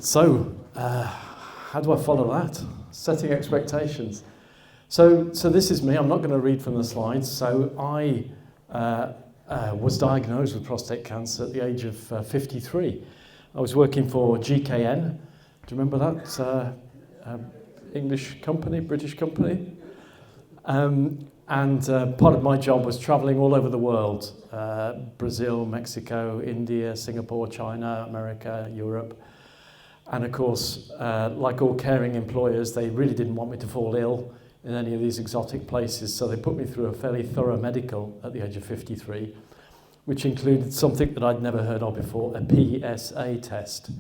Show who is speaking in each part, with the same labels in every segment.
Speaker 1: How do I follow that? Setting expectations. So this is me. I'm not going to read from the slides. So I was diagnosed with prostate cancer at the age of 53. I was working for GKN. Do you remember that? English company, British company. And part of my job was traveling all over the world. Brazil, Mexico, India, Singapore, China, America, Europe. And of course, like all caring employers, they really didn't want me to fall ill in any of these exotic places, so they put me through a fairly thorough medical at the age of 53, which included something that I'd never heard of before, a PSA test.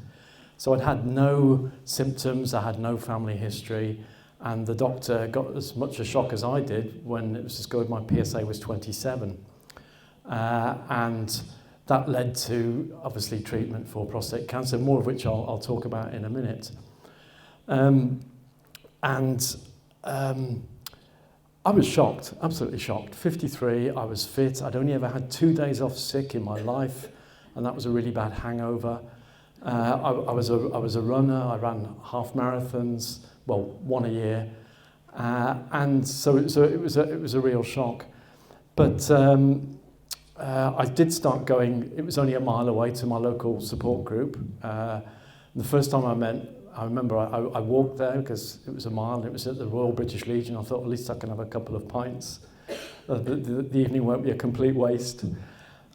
Speaker 1: So I'd had no symptoms, I had no family history, and the doctor got as much a shock as I did when it was discovered my PSA was 27. And that led to, obviously, treatment for prostate cancer, more of which I'll talk about in a minute. I was shocked, absolutely shocked. 53, I was fit. I'd only ever had 2 days off sick in my life, and that was a really bad hangover. I was a runner. I ran half marathons, well, one a year, and so it was a real shock. But I did start going. It was only a mile away to my local support group. The first time I remember I walked there because it was a mile and it was at the Royal British Legion. I thought at least I can have a couple of pints. The evening won't be a complete waste.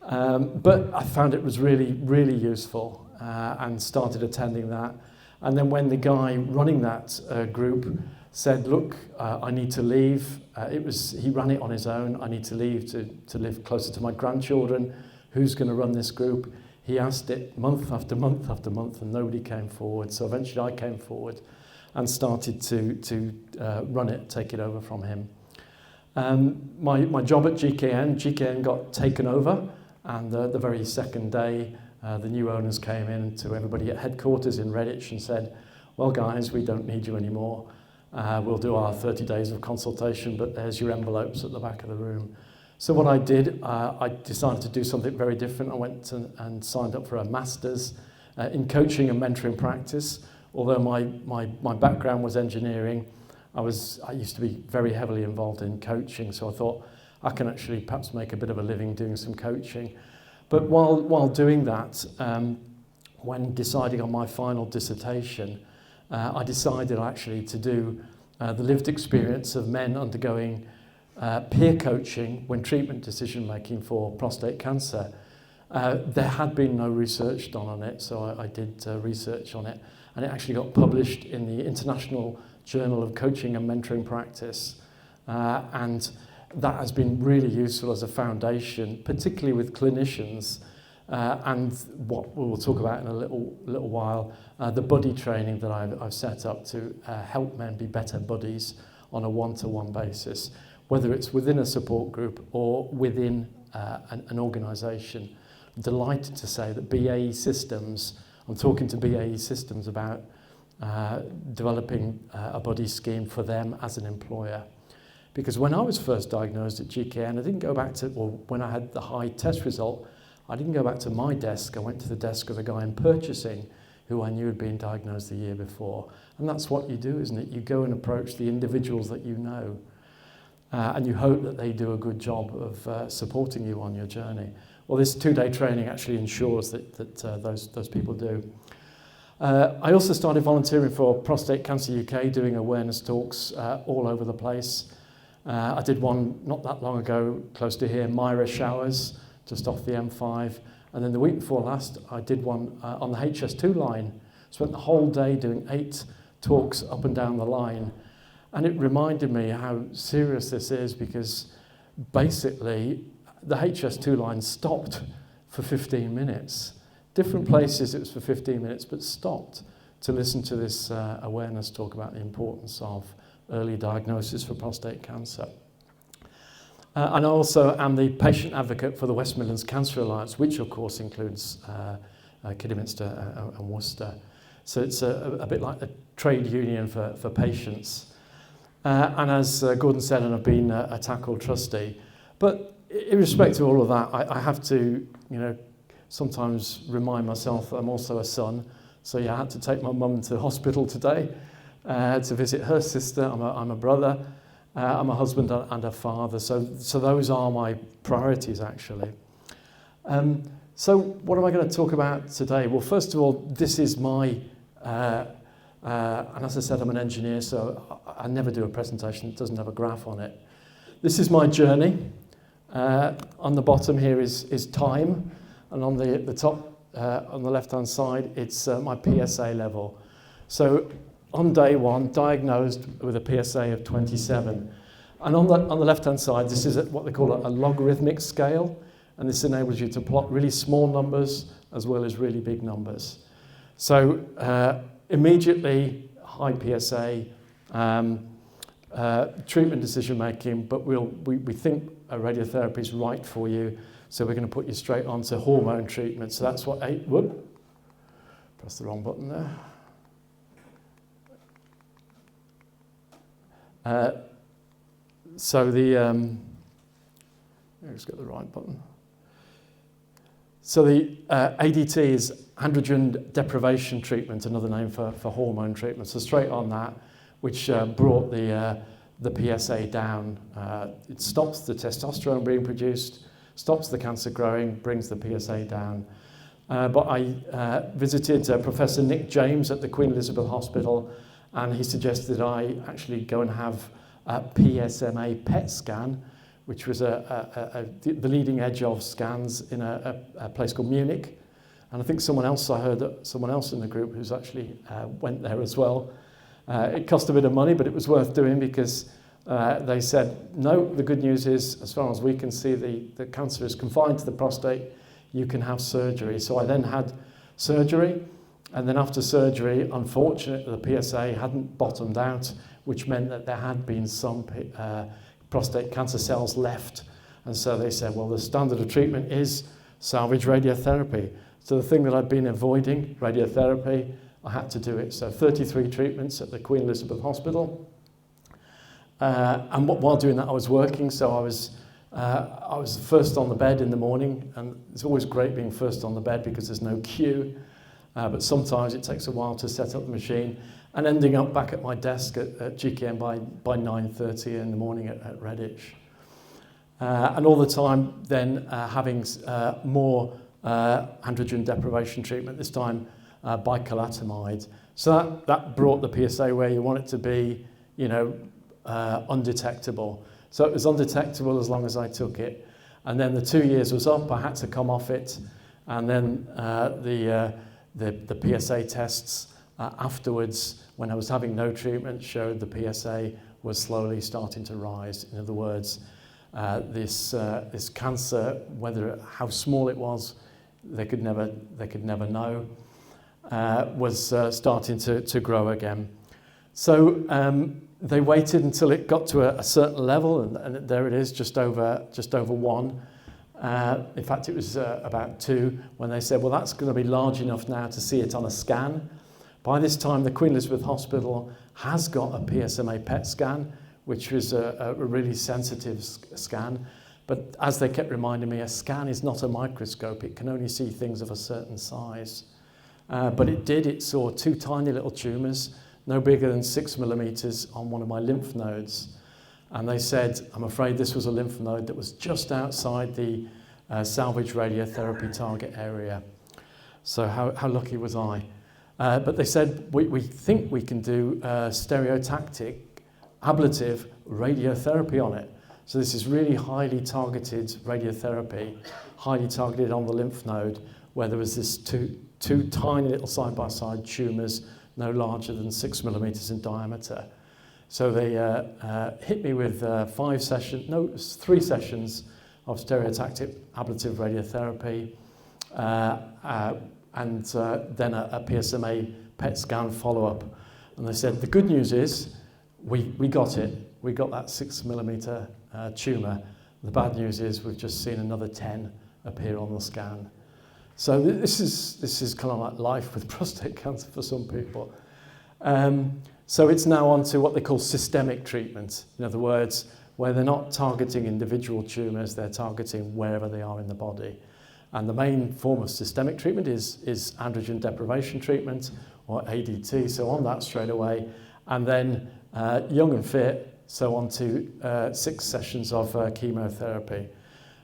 Speaker 1: But I found it was really, really useful and started attending that. And then when the guy running that group said, look, I need to leave, he ran it on his own, I need to leave to live closer to my grandchildren, who's going to run this group? He asked it month after month after month, and nobody came forward. So eventually I came forward and started to run it, take it over from him. My job at GKN got taken over, and the very second day, the new owners came in to everybody at headquarters in Redditch and said, well, guys, we don't need you anymore. We'll do our 30 days of consultation, but there's your envelopes at the back of the room. So what I did, I decided to do something very different. I went and signed up for a master's in coaching and mentoring practice. Although my background was engineering, I used to be very heavily involved in coaching, so I thought I can actually perhaps make a bit of a living doing some coaching. But while doing that, when deciding on my final dissertation, I decided actually to do the lived experience of men undergoing peer coaching when treatment decision making for prostate cancer. There had been no research done on it, so I did research on it, and it actually got published in the International Journal of Coaching and Mentoring Practice, and that has been really useful as a foundation, particularly with clinicians, and what we will talk about in a little while, the buddy training that I've set up to help men be better buddies on a one-to-one basis, whether it's within a support group or within an organisation. I'm delighted to say that BAE Systems, I'm talking to BAE Systems about developing a buddy scheme for them as an employer. Because when I was first diagnosed at GKN, I didn't go back to, or when I had the high test result, I didn't go back to my desk. I went to the desk of the guy in purchasing who I knew had been diagnosed the year before. And that's what you do, isn't it? You go and approach the individuals that you know. And you hope that they do a good job of supporting you on your journey. Well, this 2-day training actually ensures that those people do. I also started volunteering for Prostate Cancer UK, doing awareness talks all over the place. I did one not that long ago, close to here, Myra Showers, just off the M5. And then the week before last, I did one on the HS2 line. Spent the whole day doing 8 talks up and down the line. And it reminded me how serious this is, because basically the HS2 line stopped for 15 minutes. Different places it was for 15 minutes, but stopped to listen to this awareness talk about the importance of early diagnosis for prostate cancer. And I also am the patient advocate for the West Midlands Cancer Alliance, which of course includes Kidderminster and Worcester. So it's a bit like a trade union for patients. And as Gordon said, and I've been a TACL trustee. But irrespective of all of that, I have to, sometimes remind myself that I'm also a son. So yeah, I had to take my mum to hospital today to visit her sister. I'm a brother, I'm a husband and a father. So those are my priorities, actually. So what am I going to talk about today? Well, first of all, this is my, and as I said, I'm an engineer, so I never do a presentation that doesn't have a graph on it. This is my journey. On the bottom here is time, and on the top, on the left-hand side, it's my PSA level. So on day one, diagnosed with a PSA of 27. And on the left-hand side, this is what they call a logarithmic scale, and this enables you to plot really small numbers as well as really big numbers. So immediately, high PSA, treatment decision-making, but we think radiotherapy is right for you, so we're going to put you straight onto hormone treatment. So that's what press the wrong button there. So let's get the right button. So the ADT is androgen deprivation treatment, another name for hormone treatment. So straight on that, which brought the PSA down. It stops the testosterone being produced, stops the cancer growing, brings the PSA down. But I visited Professor Nick James at the Queen Elizabeth Hospital, and he suggested I actually go and have a PSMA PET scan, which was the leading edge of scans in a place called Munich. And I think I heard that someone else in the group who's actually went there as well. It cost a bit of money, but it was worth doing because they said, no, the good news is, as far as we can see, the cancer is confined to the prostate, you can have surgery. So I then had surgery, and then after surgery, unfortunately, the PSA hadn't bottomed out, which meant that there had been some prostate cancer cells left. And so they said, well, the standard of treatment is salvage radiotherapy. So the thing that I'd been avoiding, radiotherapy, I had to do it. So 33 treatments at the Queen Elizabeth Hospital. And while doing that, I was working. So I was first on the bed in the morning. And it's always great being first on the bed because there's no queue. But sometimes it takes a while to set up the machine. And ending up back at my desk at GKN by 9:30 in the morning at Redditch. And all the time then having more androgen deprivation treatment, this time bicalutamide. So that brought the PSA where you want it to be, undetectable. So it was undetectable as long as I took it. And then the 2 years was up, I had to come off it. And then the PSA tests afterwards, when I was having no treatment, showed the PSA was slowly starting to rise. In other words, this cancer, how small it was, they could never know, was starting to grow again. So they waited until it got to a certain level, and there it is, just over 1. In fact, it was about 2 when they said, well, that's going to be large enough now to see it on a scan. By this time, the Queen Elizabeth Hospital has got a PSMA PET scan, which was a really sensitive scan. But as they kept reminding me, a scan is not a microscope. It can only see things of a certain size. But it saw 2 tiny little tumours, no bigger than 6 millimetres on one of my lymph nodes. And they said, I'm afraid this was a lymph node that was just outside the salvage radiotherapy target area. So how lucky was I? But they said, we think we can do stereotactic ablative radiotherapy on it. So this is really highly targeted radiotherapy, highly targeted on the lymph node, where there was this two tiny little side-by-side tumours, no larger than 6 millimetres in diameter. So they hit me with 3 sessions of stereotactic ablative radiotherapy, and then a PSMA PET scan follow-up. And they said, the good news is we got it. We got that 6 millimetre tumour. The bad news is we've just seen another 10 appear on the scan. So this is kind of like life with prostate cancer for some people. So it's now on to what they call systemic treatment. In other words, where they're not targeting individual tumours, they're targeting wherever they are in the body. And the main form of systemic treatment is androgen deprivation treatment, or ADT, so on that straight away. And then young and fit, so on to 6 sessions of chemotherapy.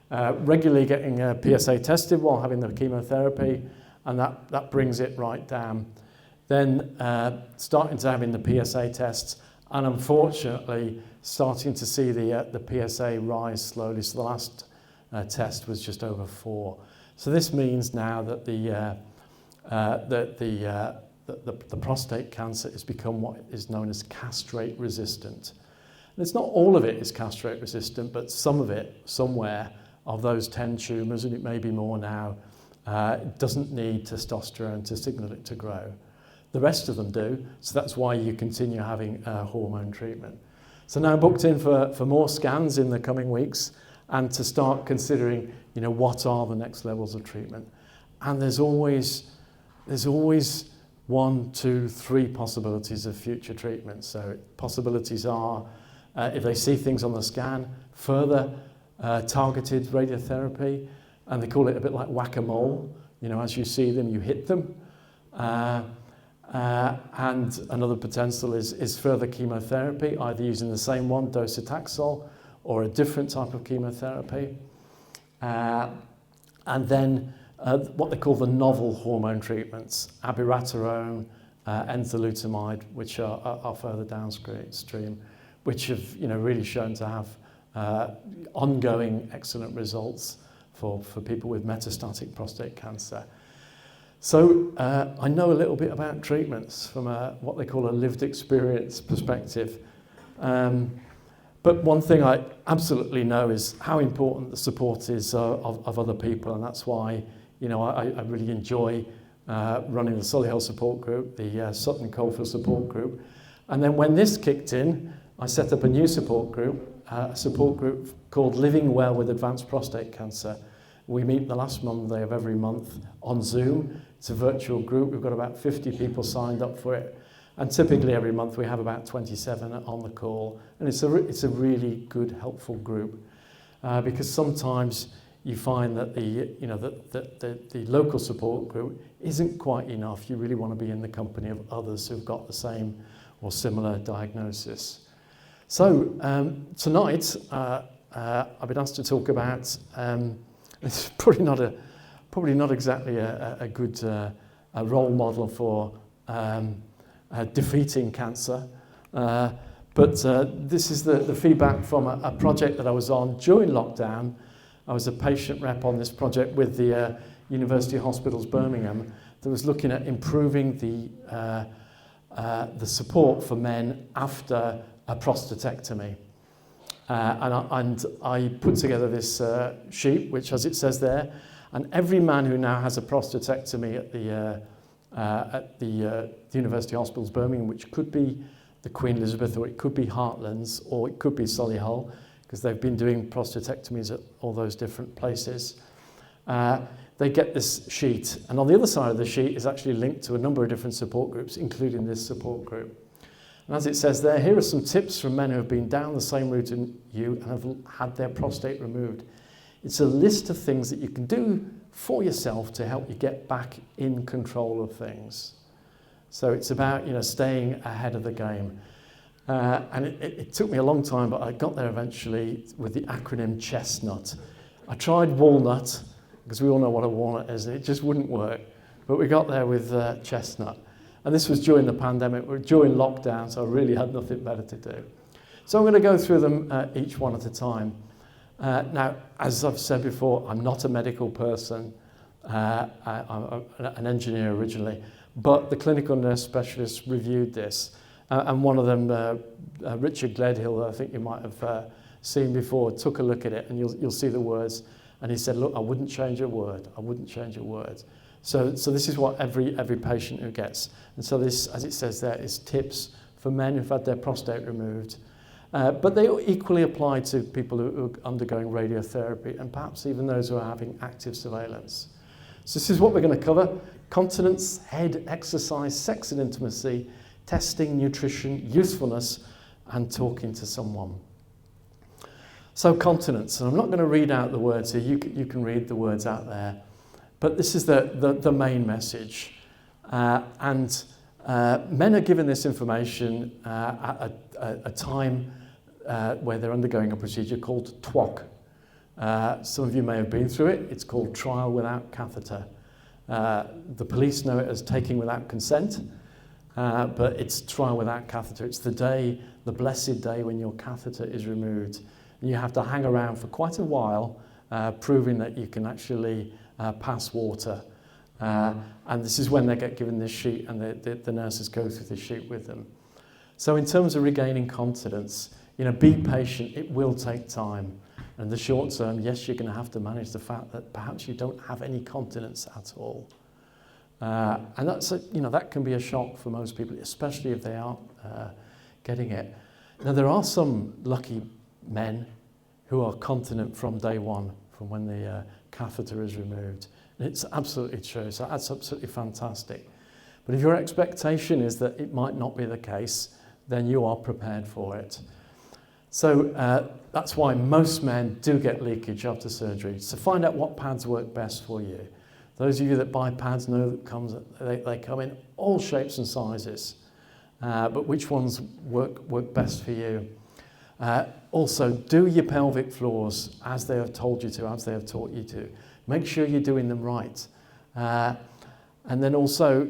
Speaker 1: Regularly getting PSA tested while having the chemotherapy, and that brings it right down. Then starting to having the PSA tests, and unfortunately starting to see the PSA rise slowly. So the last test was just over 4. So this means now that the prostate cancer has become what is known as castrate resistant. And it's not all of it is castrate resistant, but some of it, somewhere, of those 10 tumours, and it may be more now, doesn't need testosterone to signal it to grow. The rest of them do, so that's why you continue having hormone treatment. So now booked in for more scans in the coming weeks, and to start considering, what are the next levels of treatment. And there's always 1, 2, 3 possibilities of future treatment. So possibilities are, if they see things on the scan, further targeted radiotherapy, and they call it a bit like whack-a-mole. As you see them, you hit them. And another potential is further chemotherapy, either using the same one, docetaxel, or a different type of chemotherapy. And then what they call the novel hormone treatments, abiraterone, enzalutamide, which are further downstream, which have really shown to have ongoing excellent results for people with metastatic prostate cancer. So I know a little bit about treatments from what they call a lived experience perspective. But one thing I absolutely know is how important the support is of other people, and that's why I really enjoy running the Solihull support group, the Sutton Coldfield support group. And then when this kicked in, I set up a new support group called Living Well with Advanced Prostate Cancer. We meet the last Monday of every month on Zoom. It's a virtual group. We've got about 50 people signed up for it. And typically every month we have about 27 on the call. And it's a really good, helpful group. Because sometimes you find that the local support group isn't quite enough. You really want to be in the company of others who've got the same or similar diagnosis. So tonight I've been asked to talk about, it's probably not exactly a good role model for defeating cancer, but this is the feedback from a project that I was on during lockdown. I was a patient rep on this project with the University Hospitals Birmingham that was looking at improving the support for men after a prostatectomy. And I put together this sheet, which, as it says there, and every man who now has a prostatectomy at the University Hospitals Birmingham, which could be the Queen Elizabeth, or it could be Heartlands, or it could be Solihull, because they've been doing prostatectomies at all those different places. They get this sheet, and on the other side of the sheet is actually linked to a number of different support groups, including this support group. And as it says there, here are some tips from men who have been down the same route as you and have had their prostate removed. It's a list of things that you can do for yourself to help you get back in control of things. So it's about staying ahead of the game. And it took me a long time, but I got there eventually with the acronym CHESTNUT. I tried walnut, because we all know what a walnut is, and it just wouldn't work. But we got there with CHESTNUT. And this was during the pandemic, during lockdown, so I really had nothing better to do. So I'm going to go through them each one at a time. Now, as I've said before, I'm not a medical person. I'm an engineer originally, but the clinical nurse specialists reviewed this. And one of them, Richard Gledhill, I think you might have seen before, took a look at it, and you'll see the words. And he said, look, I wouldn't change a word. I wouldn't change a word. So this is what every patient who gets. And so this, as it says there, is tips for men who've had their prostate removed. But they equally apply to people who are undergoing radiotherapy, and perhaps even those who are having active surveillance. So this is what we're going to cover: continence, head, exercise, sex and intimacy, testing, nutrition, usefulness, and talking to someone. So continence, and I'm not going to read out the words here. You can read the words out there. But this is the main message. And men are given this information at a time where they're undergoing a procedure called TWOC. Some of you may have been through it. It's called trial without catheter. The police know it as taking without consent, but it's trial without catheter. It's the day, the blessed day when your catheter is removed. And you have to hang around for quite a while, proving that you can actually pass water. And this is when they get given this sheet, and the nurses go through the sheet with them. So in terms of regaining confidence, be patient. It will take time. And the short term, yes, you're going to have to manage the fact that perhaps you don't have any continence at all. And that's that can be a shock for most people, especially if they aren't getting it. Now, there are some lucky men who are continent from day one, from when the catheter is removed. And it's absolutely true, so that's absolutely fantastic. But if your expectation is that it might not be the case, then you are prepared for it. So that's why most men do get leakage after surgery. So find out what pads work best for you. Those of you that buy pads know that they come in all shapes and sizes, but which ones work best for you. Also, do your pelvic floors as they have told you to, as they have taught you to. Make sure you're doing them right. And then also,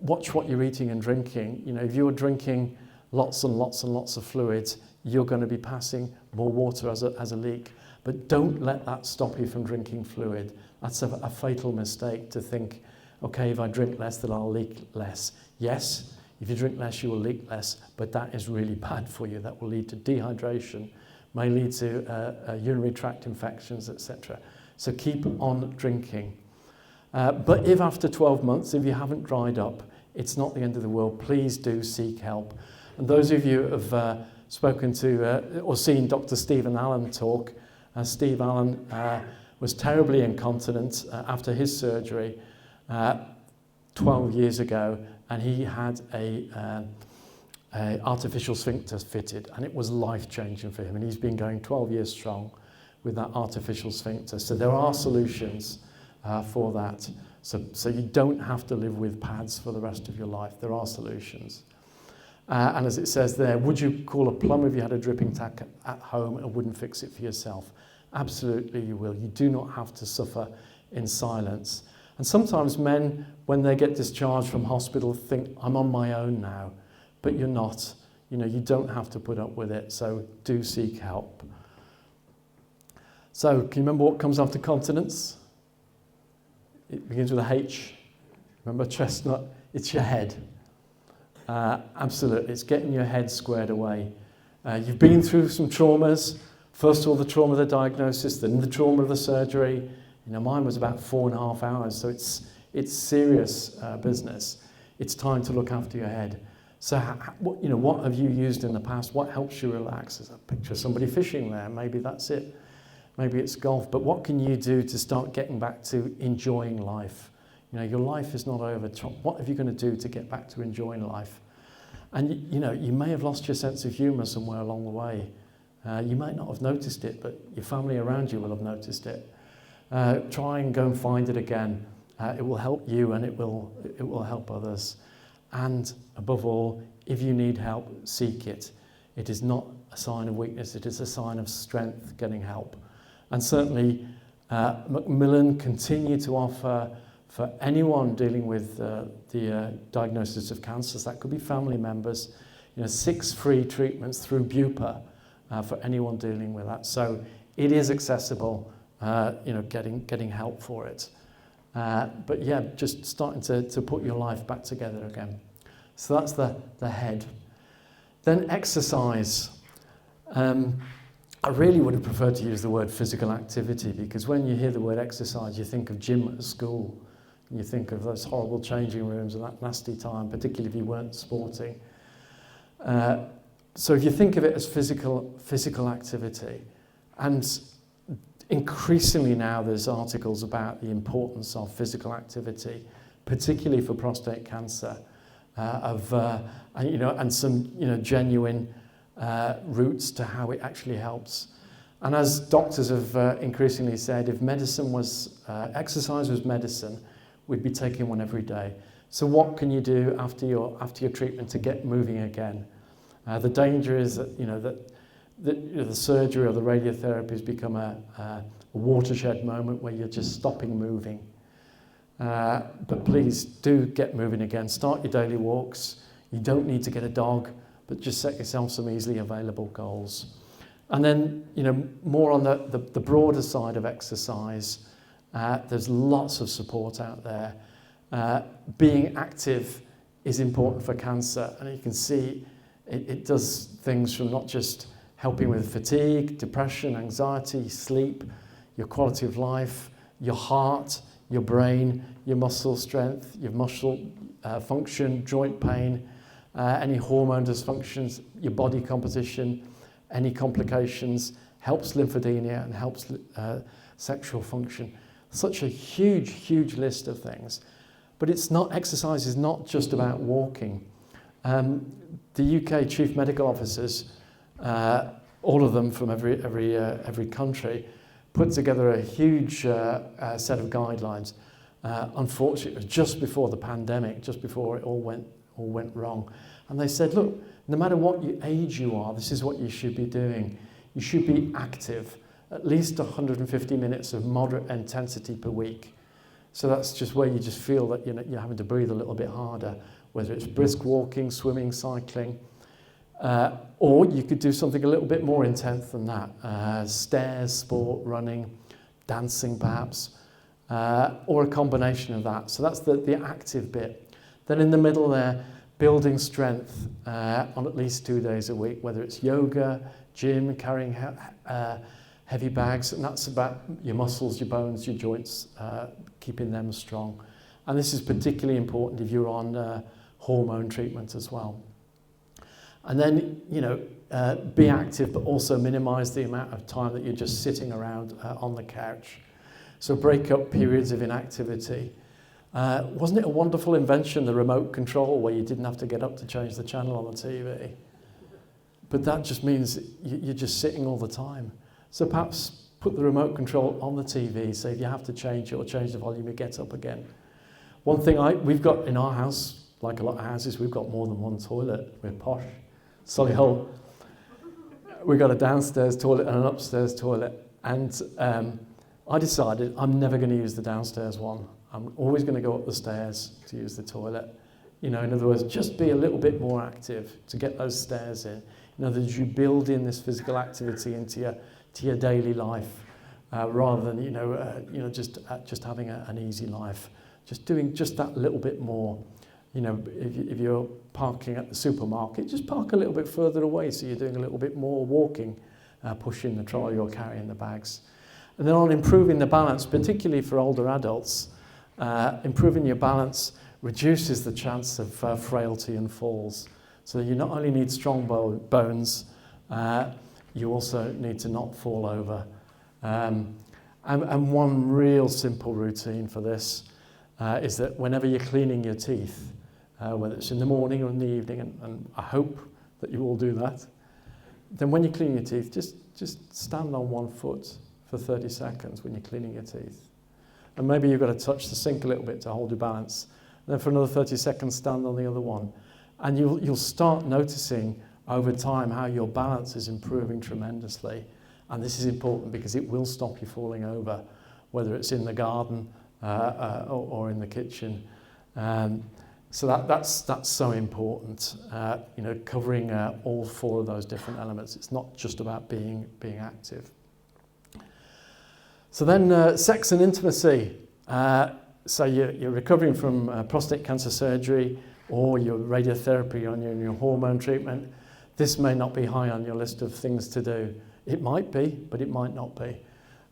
Speaker 1: watch what you're eating and drinking. If you're drinking lots and lots and lots of fluids, you're going to be passing more water as a leak. But don't let that stop you from drinking fluid. That's a fatal mistake to think, okay, if I drink less, then I'll leak less. Yes, if you drink less, you will leak less, but that is really bad for you. That will lead to dehydration, may lead to urinary tract infections, etc. So keep on drinking. But if after 12 months, if you haven't dried up, it's not the end of the world. Please do seek help. And those of you who have spoken to or seen Dr. Stephen Allen talk, Steve Allen was terribly incontinent after his surgery 12 years ago, and he had a artificial sphincter fitted, and it was life-changing for him, and he's been going 12 years strong with that artificial sphincter. So there are solutions for that. So you don't have to live with pads for the rest of your life. There are solutions. And as it says there, would you call a plumber if you had a dripping tap at home and wouldn't fix it for yourself? Absolutely you will. You do not have to suffer in silence. And sometimes men, when they get discharged from hospital, think, I'm on my own now. But you're not. You don't have to put up with it. So do seek help. So can you remember what comes after continence? It begins with a H. Remember chestnut? It's your head. Absolutely, it's getting your head squared away. You've been through some traumas. First of all, the trauma of the diagnosis, then the trauma of the surgery. Mine was about 4.5 hours, so it's serious business. It's time to look after your head. So, what have you used in the past? What helps you relax? There's a picture of somebody fishing there. Maybe that's it. Maybe it's golf. But what can you do to start getting back to enjoying life? Your life is not over. What are you going to do to get back to enjoying life? And, you may have lost your sense of humour somewhere along the way. You might not have noticed it, but your family around you will have noticed it. Try and go and find it again. It will help you, and it will help others. And above all, if you need help, seek it. It is not a sign of weakness. It is a sign of strength, getting help. And certainly, Macmillan continue to offer for anyone dealing with the diagnosis of cancers. That could be family members. 6 free treatments through Bupa for anyone dealing with that. So it is accessible. Getting help for it. But yeah, just starting to put your life back together again. So that's the head. Then exercise. I really would have preferred to use the word physical activity, because when you hear the word exercise, you think of gym at school. And you think of those horrible changing rooms and that nasty time, particularly if you weren't sporting. So if you think of it as physical activity, and increasingly now there's articles about the importance of physical activity, particularly for prostate cancer, and some genuine roots to how it actually helps. And as doctors have increasingly said, if exercise was medicine, we'd be taking one every day. So what can you do after your treatment to get moving again? The danger is that the surgery or the radiotherapy has become a watershed moment where you're just stopping moving. But please do get moving again. Start your daily walks. You don't need to get a dog, but just set yourself some easily available goals. And then, more on the broader side of exercise, there's lots of support out there. Being active is important for cancer, and you can see it does things from not just helping with fatigue, depression, anxiety, sleep, your quality of life, your heart, your brain, your muscle strength, your muscle function, joint pain, any hormone dysfunctions, your body composition, any complications, helps lymphedema and helps sexual function. Such a huge, huge list of things. But exercise is not just about walking. The UK chief medical officers, all of them from every country, put together a huge set of guidelines. Unfortunately, it was just before the pandemic, just before it all went wrong. And they said, look, no matter what age you are, this is what you should be doing. You should be active, at least 150 minutes of moderate intensity per week. So that's just where you just feel that you're having to breathe a little bit harder, whether it's brisk walking, swimming, cycling, or you could do something a little bit more intense than that. Stairs, sport, running, dancing perhaps, or a combination of that. So that's the active bit. Then in the middle there, building strength on at least 2 days a week, whether it's yoga, gym, carrying heavy bags, and that's about your muscles, your bones, your joints, keeping them strong. And this is particularly important if you're on hormone treatment as well. And then, be active, but also minimize the amount of time that you're just sitting around on the couch. So break up periods of inactivity. Wasn't it a wonderful invention, the remote control, where you didn't have to get up to change the channel on the TV? But that just means you're just sitting all the time. So perhaps put the remote control on the TV, so if you have to change it or change the volume, you get up again. One thing we've got in our house, like a lot of houses, we've got more than one toilet. We're posh. Solihull. We've got a downstairs toilet and an upstairs toilet. And I decided I'm never going to use the downstairs one. I'm always going to go up the stairs to use the toilet. In other words, just be a little bit more active to get those stairs in. In other words, you build in this physical activity into your daily life, rather than just having an easy life. Just doing just that little bit more. If you're parking at the supermarket, just park a little bit further away, so you're doing a little bit more walking, pushing the trolley or carrying the bags. And then on improving the balance, particularly for older adults, improving your balance reduces the chance of frailty and falls. So you not only need strong bones, you also need to not fall over. And one real simple routine for this is that whenever you're cleaning your teeth, whether it's in the morning or in the evening, and I hope that you all do that, then when you clean your teeth, just stand on one foot for 30 seconds when you're cleaning your teeth. And maybe you've got to touch the sink a little bit to hold your balance. And then for another 30 seconds, stand on the other one. And you'll start noticing over time how your balance is improving tremendously. And this is important because it will stop you falling over, whether it's in the garden or in the kitchen. So that's so important, covering all four of those different elements. It's not just about being active. So then sex and intimacy. So you're recovering from prostate cancer surgery or your radiotherapy on your hormone treatment. This may not be high on your list of things to do. It might be, but it might not be.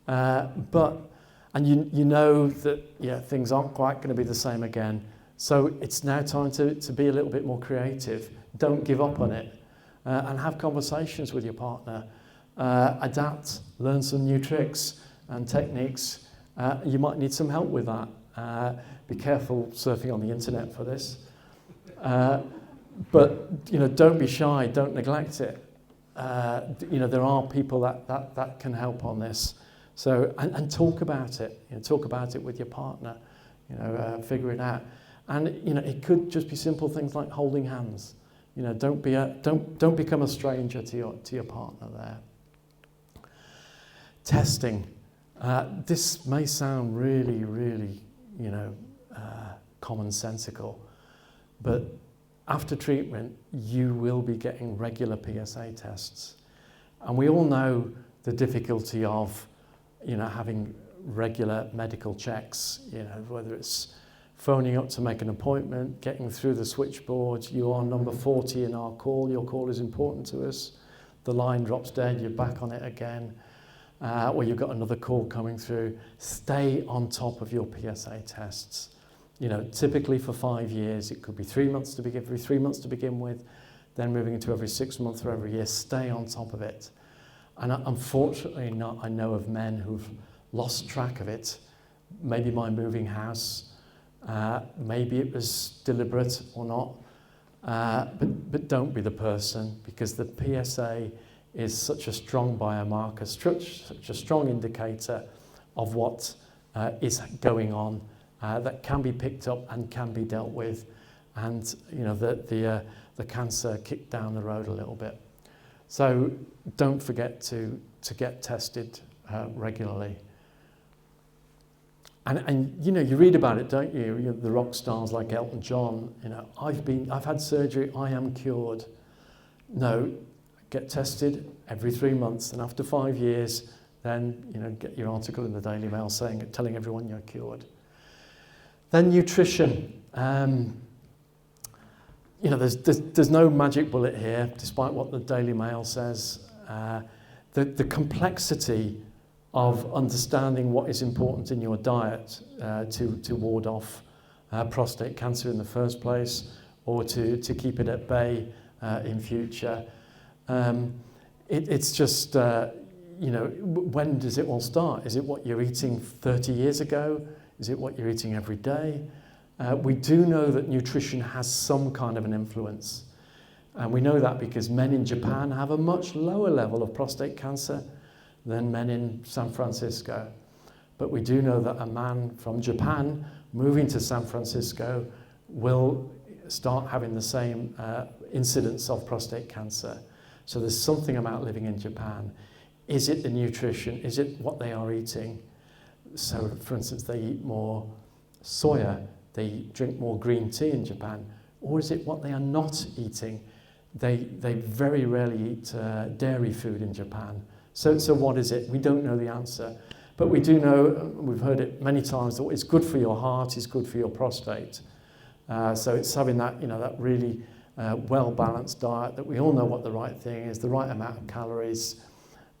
Speaker 1: And you know that things aren't quite going to be the same again. So it's now time to be a little bit more creative. Don't give up on it, and have conversations with your partner. Adapt, learn some new tricks and techniques. You might need some help with that. Be careful surfing on the internet for this. But don't be shy. Don't neglect it. there are people that can help on this. So, and talk about it. Talk about it with your partner. Figure it out. And it could just be simple things like holding hands. Don't become a stranger to your partner there. Testing. This may sound really, really, commonsensical, but after treatment, you will be getting regular PSA tests. And we all know the difficulty of, having regular medical checks, whether it's phoning up to make an appointment, getting through the switchboard, you are number 40 in our call, your call is important to us, the line drops dead, you're back on it again, or you've got another call coming through. Stay on top of your PSA tests. Typically for 5 years, it could be 3 months every 3 months to begin with, then moving into every 6 months or every year. Stay on top of it. And unfortunately, I know of men who've lost track of it, maybe by moving house, maybe it was deliberate or not, but don't be the person, because the PSA is such a strong biomarker, such a strong indicator of what is going on, that can be picked up and can be dealt with, and the cancer kicked down the road a little bit. So don't forget to get tested regularly. And you read about it, don't you? The rock stars like Elton John. I've had surgery, I am cured. No, get tested every 3 months, and after 5 years, then get your article in the Daily Mail telling everyone you're cured. Then nutrition. There's no magic bullet here, despite what the Daily Mail says. The complexity of understanding what is important in your diet to ward off prostate cancer in the first place, or to keep it at bay in future. It's just, when does it all start? Is it what you're eating 30 years ago? Is it what you're eating every day? We do know that nutrition has some kind of an influence. And we know that because men in Japan have a much lower level of prostate cancer than men in San Francisco. But we do know that a man from Japan moving to San Francisco will start having the same incidence of prostate cancer. So there's something about living in Japan. Is it the nutrition? Is it what they are eating? So, for instance, they eat more soya, they drink more green tea in Japan. Or is it what they are not eating? They very rarely eat dairy food in Japan. So what is it? We don't know the answer. But we do know, we've heard it many times, that it's good for your heart, it's good for your prostate. So it's having that, that really well-balanced diet, that we all know what the right thing is, the right amount of calories,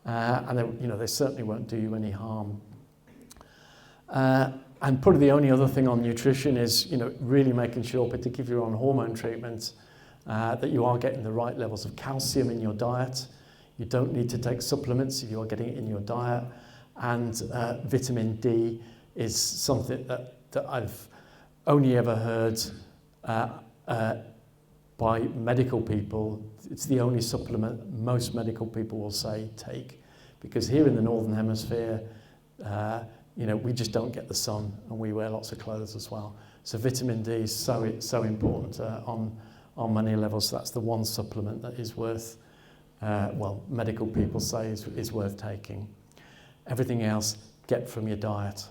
Speaker 1: and they certainly won't do you any harm. And probably the only other thing on nutrition is, really making sure, particularly if you're on hormone treatment, that you are getting the right levels of calcium in your diet. You don't need to take supplements if you are getting it in your diet. And vitamin D is something that I've only ever heard by medical people. It's the only supplement most medical people will say take, because here in the Northern Hemisphere, we just don't get the sun, and we wear lots of clothes as well. So vitamin D is so important on many levels. So that's the one supplement that is worth, medical people say is worth taking. Everything else, get from your diet.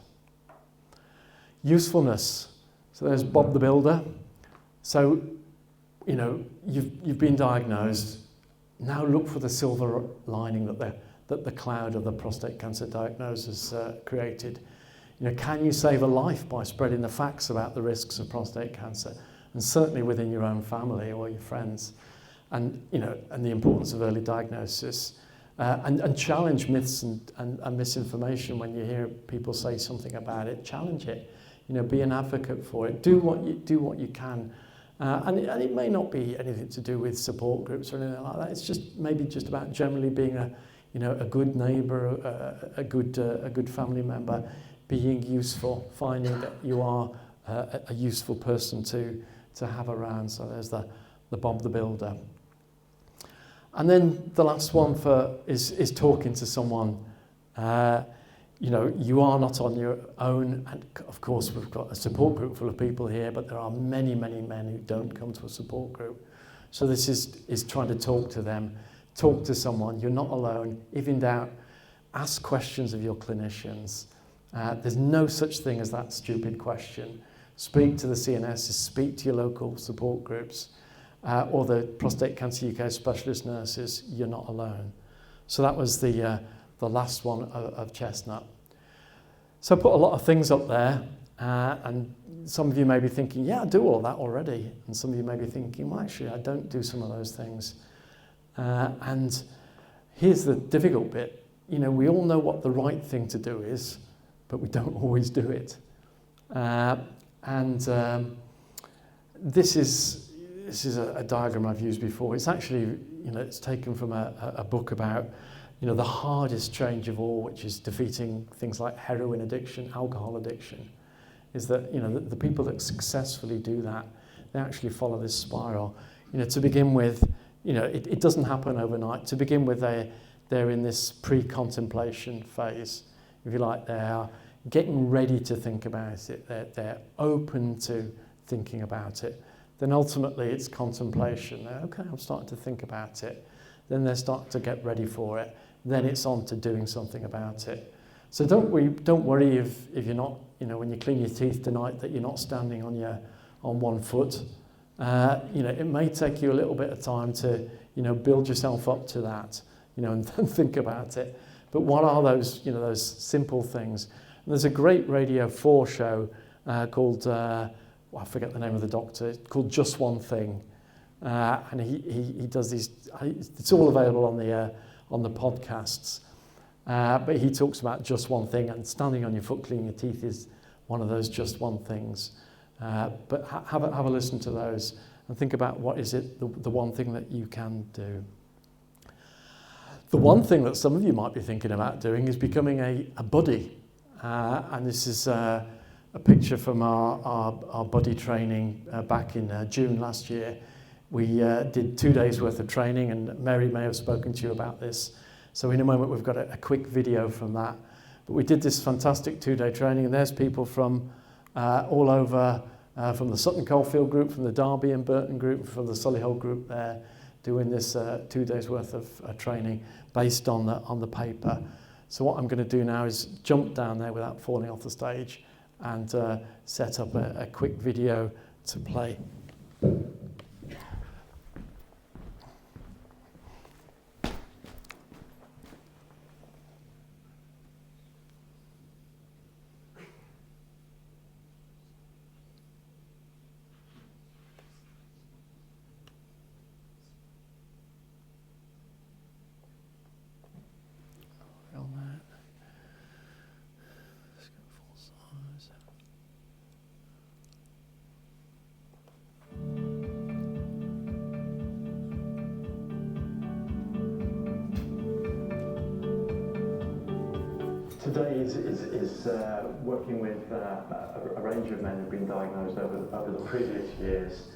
Speaker 1: Usefulness. So there's Bob the Builder. So, you've been diagnosed. Now look for the silver lining that the cloud of the prostate cancer diagnosis created. Can you save a life by spreading the facts about the risks of prostate cancer, and certainly within your own family or your friends, and the importance of early diagnosis, and challenge myths and misinformation when you hear people say something about it. Challenge it. Be an advocate for it. Do what you can. And it may not be anything to do with support groups or anything like that. It's just about generally being a good neighbour, a good family member, being useful, finding that you are a useful person to have around. So there's the Bob the Builder. And then the last one is talking to someone. You know, you are not on your own, and of course we've got a support group full of people here, but there are many, many men who don't come to a support group. So this is trying to talk to them, talk to someone. You're not alone. If in doubt, ask questions of your clinicians. There's no such thing as that stupid question. Speak to the CNSs, speak to your local support groups, or the Prostate Cancer UK specialist nurses. You're not alone. So that was the last one of Chestnut. So I put a lot of things up there, and some of you may be thinking, yeah, I do all of that already. And some of you may be thinking, well, actually, I don't do some of those things. And here's the difficult bit. You know, we all know what the right thing to do is, but we don't always do it. This is a diagram I've used before. It's actually, you know, it's taken from a book about, you know, the hardest change of all, which is defeating things like heroin addiction, alcohol addiction, is that, you know, the people that successfully do that, they actually follow this spiral. You know, to begin with, you know, it doesn't happen overnight. To begin with, they're in this pre-contemplation phase, if you like. They are getting ready to think about it. They're open to thinking about it. Then ultimately it's contemplation. They're, okay, I'm starting to think about it. Then they start to get ready for it. Then it's on to doing something about it. So don't worry if you're not, you know, when you clean your teeth tonight, that you're not standing on one foot. You know, it may take you a little bit of time to, you know, build yourself up to that, you know, and then think about it. But what are those, you know, those simple things? And there's a great Radio 4 show called, well, I forget the name of the doctor, called Just One Thing. And he does these, it's all available on the podcasts. But he talks about just one thing, and standing on your foot cleaning your teeth is one of those just one things. But have a listen to those and think about what is it, the one thing that you can do. The one thing that some of you might be thinking about doing is becoming a buddy. And this is a picture from our buddy training back in June last year. We did 2 days worth of training, and Mary may have spoken to you about this. So in a moment we've got a quick video from that. But we did this fantastic 2-day training, and there's people from all over, from the Sutton Coldfield group, from the Derby and Burton group, from the Solihull group there, doing this 2 days worth of training based on the paper. So what I'm going to do now is jump down there without falling off the stage and set up a quick video to play. Today is working with a range of men who've been diagnosed over the previous years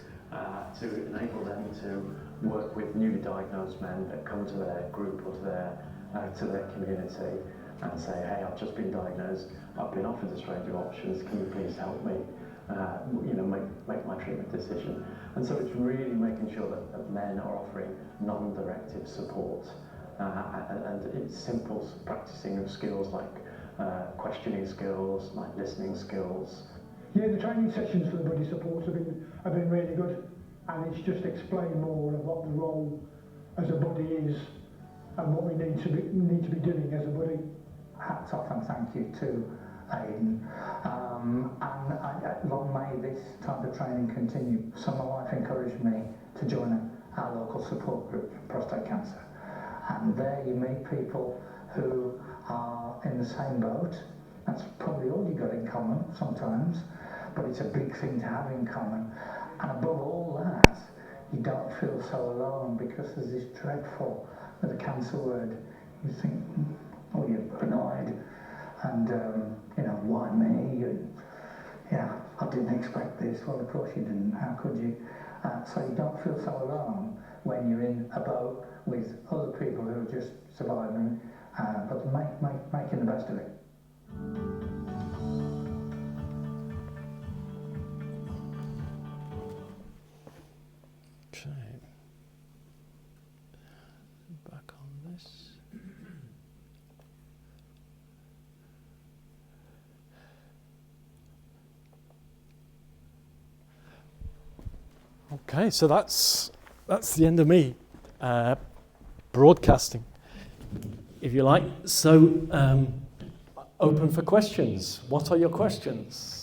Speaker 1: to enable them to work with newly diagnosed men that come to their group or to their community and say, hey, I've just been diagnosed, I've been offered this range of options, can you please help me you know, make my treatment decision? And so it's really making sure that men are offering non-directive support. And it's simple practicing of skills like questioning skills, like listening skills.
Speaker 2: Yeah, the training sessions for the buddy supports have been really good, and it's just explained more of what the role as a buddy is and what we need to be doing as a buddy.
Speaker 3: Hats off and thank you to Aidan. And long may this type of training continue. So my wife encouraged me to join our local support group for prostate cancer. And there you meet people who are in the same boat. That's probably all you got in common sometimes, but it's a big thing to have in common. And above all that, you don't feel so alone, because there's this dreadful, with the cancer word, you think, oh, you're paranoid, and you know, why me? And, yeah, I didn't expect this. Well, of course you didn't. How could you? so you don't feel so alone when you're in a boat with other people who are just surviving, but making the best of it.
Speaker 1: Okay. Back on this. Okay, so that's the end of me broadcasting, if you like. So, open for questions. What are your questions?